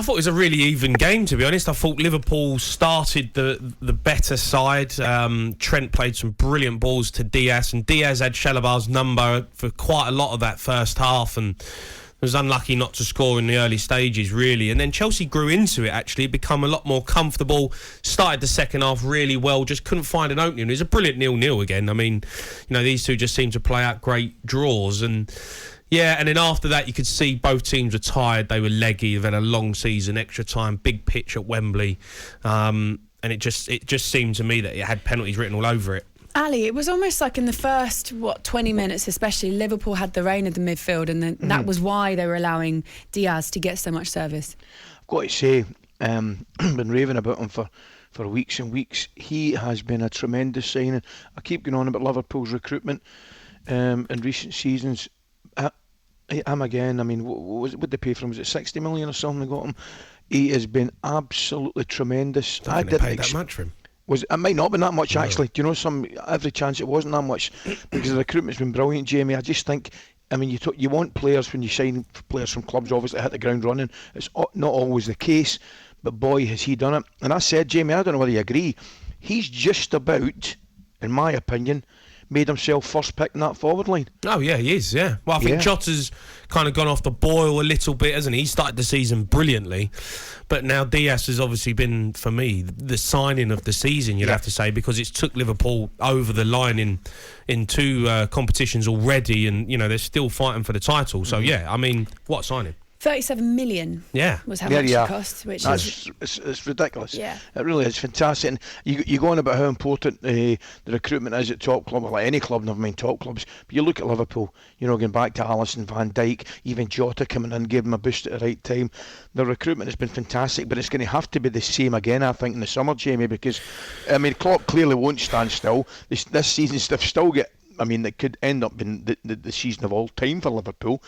I thought it was a really even game, to be honest. I thought Liverpool started the better side. Trent played some brilliant balls to Diaz, and Diaz had Chalobah's number for quite a lot of that first half, and was unlucky not to score in the early stages, really. And then Chelsea grew into it, actually, become a lot more comfortable, started the second half really well, just couldn't find an opening. It was a brilliant 0-0 again. I mean, these two just seem to play out great draws. And yeah, and then after that, you could see both teams were tired. They were leggy. They've had a long season, extra time, big pitch at Wembley. And it just seemed to me that it had penalties written all over it. Ali, it was almost like in the first 20 minutes especially, Liverpool had the reign of the midfield, and then that was why they were allowing Diaz to get so much service. I've got to say, been raving about him for weeks and weeks. He has been a tremendous signing. I keep going on about Liverpool's recruitment in recent seasons. Him again, I mean, what did they pay for him? Was it 60 million or something they got him? He has been absolutely tremendous. I didn't pay that much for him. It might not have been that much, actually. Do you know, every chance it wasn't that much, because the recruitment's been brilliant, Jamie. I just think, I mean, you want players, when you sign players from clubs, obviously hit the ground running. It's not always the case, but boy, has he done it. And I said, Jamie, I don't know whether you agree, he's just about, in my opinion, made himself first pick in that forward line. Oh yeah, he is, yeah. Well, I think Jota's kind of gone off the boil a little bit, hasn't he? He started the season brilliantly, but now Diaz has obviously been, for me, the signing of the season, you'd have to say, because it's took Liverpool over the line in two competitions already, and they're still fighting for the title. So yeah, I mean, what signing? 37 million was how much it cost, which is... It's ridiculous. Yeah. It really is fantastic. And you go on about how important the recruitment is at top clubs, like any club, never mind top clubs. But you look at Liverpool, going back to Alisson, Van Dijk, even Jota coming in, gave him a boost at the right time. The recruitment has been fantastic, but it's going to have to be the same again, I think, in the summer, Jamie, because, I mean, Klopp clearly won't stand still. This season, they've still got... I mean, it could end up being the season of all time for Liverpool.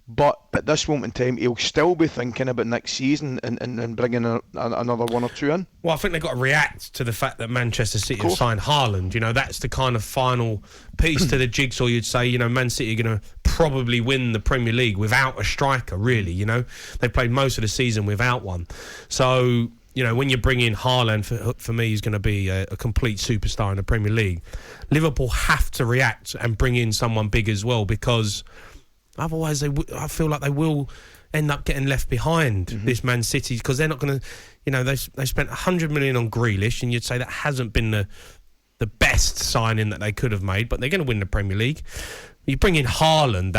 But at this moment in time, he'll still be thinking about next season and bringing another one or two in. Well, I think they've got to react to the fact that Manchester City have signed Haaland. That's the kind of final piece to the jigsaw, you'd say. Man City are going to probably win the Premier League without a striker, really. They played most of the season without one. So, when you bring in Haaland, for me, he's going to be a complete superstar in the Premier League. Liverpool have to react and bring in someone big as well, because... otherwise, I feel like they will end up getting left behind, this Man City, because they're not going to, they spent 100 million on Grealish, and you'd say that hasn't been the best signing that they could have made, but they're going to win the Premier League. You bring in Haaland,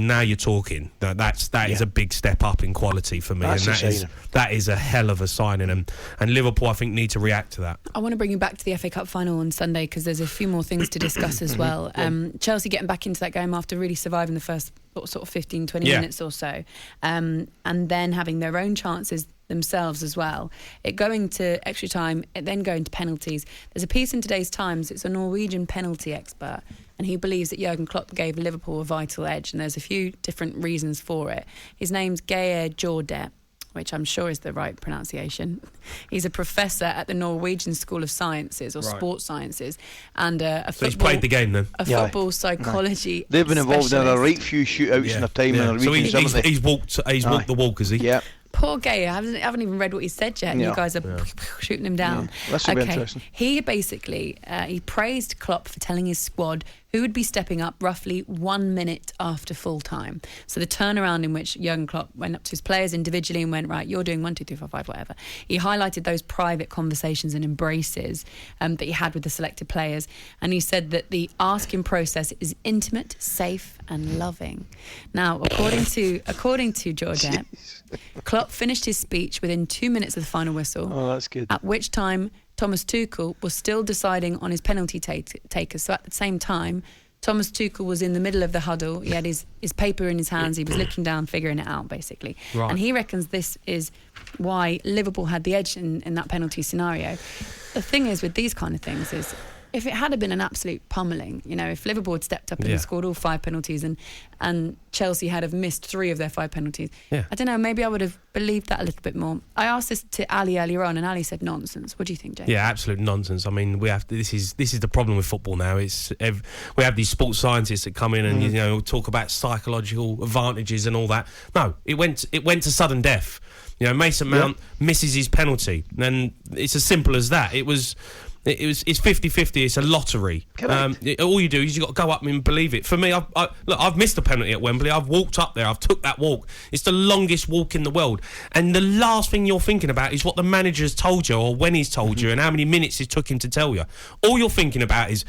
now you're talking. That is a big step up in quality for me, that is a hell of a signing, and Liverpool, I think, need to react to that. I want to bring you back to the FA Cup final on Sunday, because there's a few more things to discuss as well. Chelsea getting back into that game after really surviving the first sort of 15-20 minutes or so, and then having their own chances themselves as well. It going to extra time, it then going to penalties. There's a piece in today's Times. It's a Norwegian penalty expert, and he believes that Jurgen Klopp gave Liverpool a vital edge, and there's a few different reasons for it. His name's Geir Jordet, which I'm sure is the right pronunciation. He's a professor at the Norwegian School of Sciences, or Sports Sciences, and so he's played the game then? A football psychology They've been involved specialist. in a right few shootouts in their time in the region. So he's walked the walk, has he? Yeah. Poor Gay, I haven't even read what he said yet, and you guys are shooting him down. That's be interesting. He basically he praised Klopp for telling his squad who would be stepping up roughly 1 minute after full time. So the turnaround in which Jurgen Klopp went up to his players individually and went, right, you're doing 1, 2, 3, 4, 5, whatever. He highlighted those private conversations and embraces that he had with the selected players, and he said that the asking process is intimate, safe, and loving. Now, according to Georgette, Klopp finished his speech within 2 minutes of the final whistle. Oh, that's good. At which time Thomas Tuchel was still deciding on his penalty takers. So at the same time, Thomas Tuchel was in the middle of the huddle. He had his paper in his hands. He was looking down, figuring it out, basically. Right. And he reckons this is why Liverpool had the edge in that penalty scenario. The thing is with these kind of things is, if it had been an absolute pummelling, if Liverpool had stepped up and scored all 5 penalties and Chelsea had have missed 3 of their 5 penalties, I don't know, maybe I would have believed that a little bit more. I asked this to Ali earlier on, and Ali said nonsense. What do you think, Jay? Yeah, absolute nonsense. I mean, this is the problem with football now. We have these sports scientists that come in and talk about psychological advantages and all that. No, it went to sudden death. Mason Mount misses his penalty, and it's as simple as that. It's 50-50. It's a lottery. All you do is you got to go up and believe it. For me, I've missed a penalty at Wembley. I've walked up there. I've took that walk. It's the longest walk in the world. And the last thing you're thinking about is what the manager's told you, or when he's told you, and how many minutes it took him to tell you. All you're thinking about is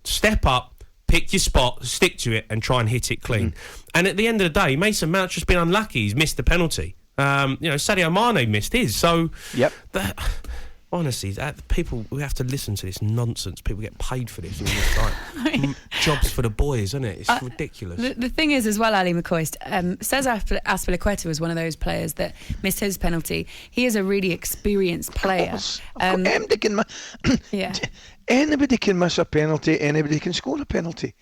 step up, pick your spot, stick to it, and try and hit it clean. And at the end of the day, Mason Mount's just been unlucky. He's missed the penalty. Sadio Mane missed his. So, honestly, people, we have to listen to this nonsense. People get paid for this. And it's like jobs for the boys, isn't it? It's ridiculous. The thing is, as well, Ali McCoist, Cesar Azpilicueta was one of those players that missed his penalty. He is a really experienced player. Anybody can miss a penalty. Anybody can score a penalty.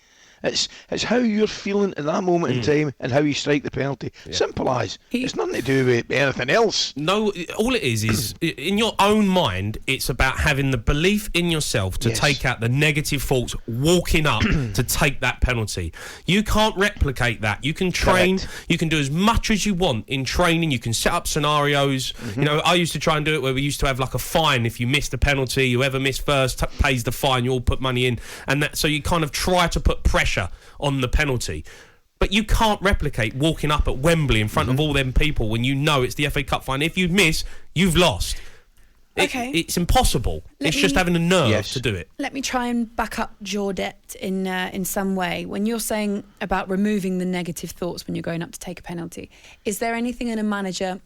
It's how you're feeling at that moment in time and how you strike the penalty. Simple as. It's nothing to do with anything else. No, all it is in your own mind, it's about having the belief in yourself to take out the negative thoughts, walking up to take that penalty. You can't replicate that. You can train. Correct. You can do as much as you want in training. You can set up scenarios. I used to try and do it where we used to have like a fine if you missed a penalty. Whoever missed first pays the fine. You all put money in, and so you kind of try to put pressure on the penalty. But you can't replicate walking up at Wembley in front of all them people when you know it's the FA Cup final. If you miss, you've lost. It's impossible. It's just having the nerve to do it. Let me try and back up Jordet in some way. When you're saying about removing the negative thoughts when you're going up to take a penalty, is there anything in a manager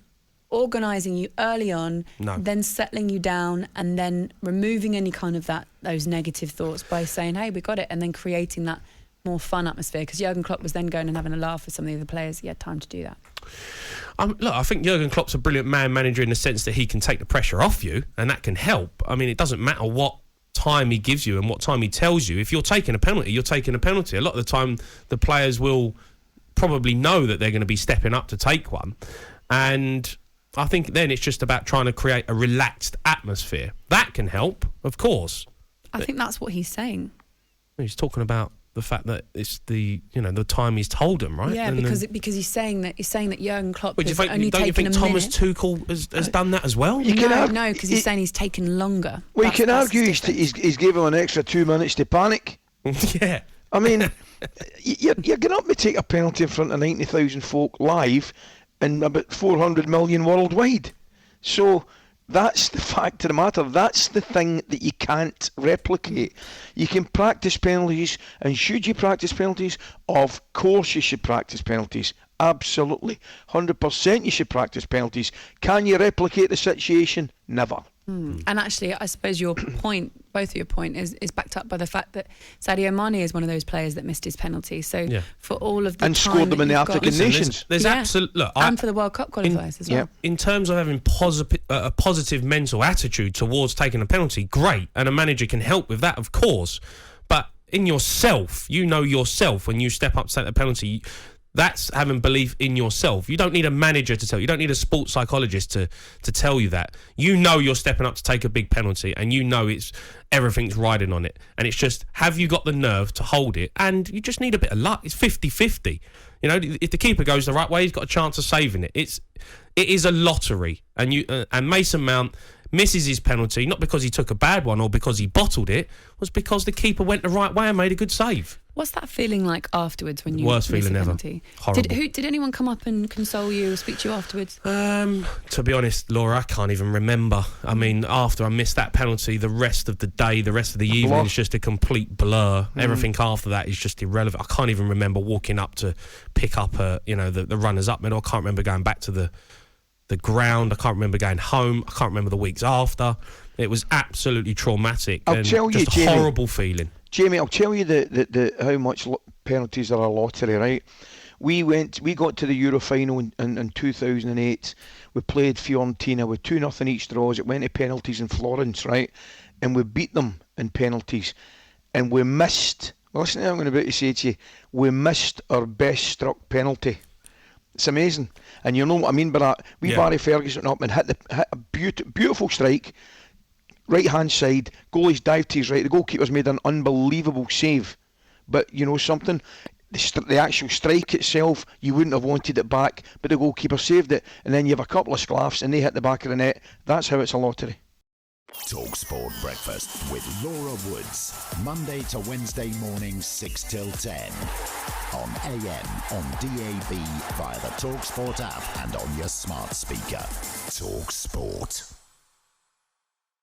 organising you early on, then settling you down, and then removing any kind of those negative thoughts by saying, hey, we got it, and then creating that more fun atmosphere? Because Jurgen Klopp was then going and having a laugh with some of the other players. He had time to do that. Look, I think Jurgen Klopp's a brilliant manager in the sense that he can take the pressure off you, and that can help. I mean, it doesn't matter what time he gives you and what time he tells you. If you're taking a penalty, you're taking a penalty. A lot of the time, the players will probably know that they're going to be stepping up to take one, and I think then it's just about trying to create a relaxed atmosphere. That can help, of course. I think that's what he's saying. He's talking about the fact that it's the time he's told them, right? Yeah, because he's saying that Jurgen Klopp has only taken a minute. Don't you think Thomas Tuchel has done that as well? No, because he's saying he's taken longer. Well, you can argue he's gave him an extra 2 minutes to panic. Yeah. I mean, you're going up to take a penalty in front of 90,000 folk live and about 400 million worldwide. So that's the fact of the matter. That's the thing that you can't replicate. You can practice penalties, and should you practice penalties? Of course you should practice penalties. Absolutely. 100% you should practice penalties. Can you replicate the situation? Never. And actually, I suppose your point, both of your point, is backed up by the fact that Sadio Mane is one of those players that missed his penalty. So for all of the and time scored them in the African nations. There's absolute and for the World Cup qualifiers as well. In terms of having a positive mental attitude towards taking a penalty, great, and a manager can help with that, of course. But in yourself, you know yourself when you step up to take the penalty. That's having belief in yourself. You don't need a manager to tell you. You don't need a sports psychologist to tell you that. You know you're stepping up to take a big penalty, and you know everything's riding on it. And it's just, have you got the nerve to hold it? And you just need a bit of luck. It's 50-50. If the keeper goes the right way, he's got a chance of saving it. It is a lottery. And Mason Mount misses his penalty, not because he took a bad one or because he bottled it, was because the keeper went the right way and made a good save. What's that feeling like afterwards when you Worst miss feeling a ever. penalty? Horrible. Did anyone come up and console you or speak to you afterwards? To be honest, Laura, I can't even remember. I mean, after I missed that penalty, the rest of the day, the rest of the evening is just a complete blur. Everything after that is just irrelevant. I can't even remember walking up to pick up the runners-up medal. I can't remember going back to the ground. I can't remember going home. I can't remember the weeks after. It was absolutely traumatic. I'll tell you, just a horrible feeling. Jamie, I'll tell you the how much penalties are a lottery, right? We got to the Euro final in 2008. We played Fiorentina with 2-0 each draws. It went to penalties in Florence, right? And we beat them in penalties. And we missed, listen to what I'm about to say to you, we missed our best struck penalty. It's amazing. And you know what I mean by that? Barry Ferguson up and hit a beautiful strike, right hand side, goalie's dived to his right, the goalkeeper's made an unbelievable save. But you know something? the actual strike itself, you wouldn't have wanted it back, but the goalkeeper saved it, and then you have a couple of sclaffs and they hit the back of the net. That's how it's a lottery. talkSPORT Breakfast with Laura Woods, Monday to Wednesday mornings 6 till 10. On AM, on DAB, via the talkSPORT app and on your smart speaker. talkSPORT.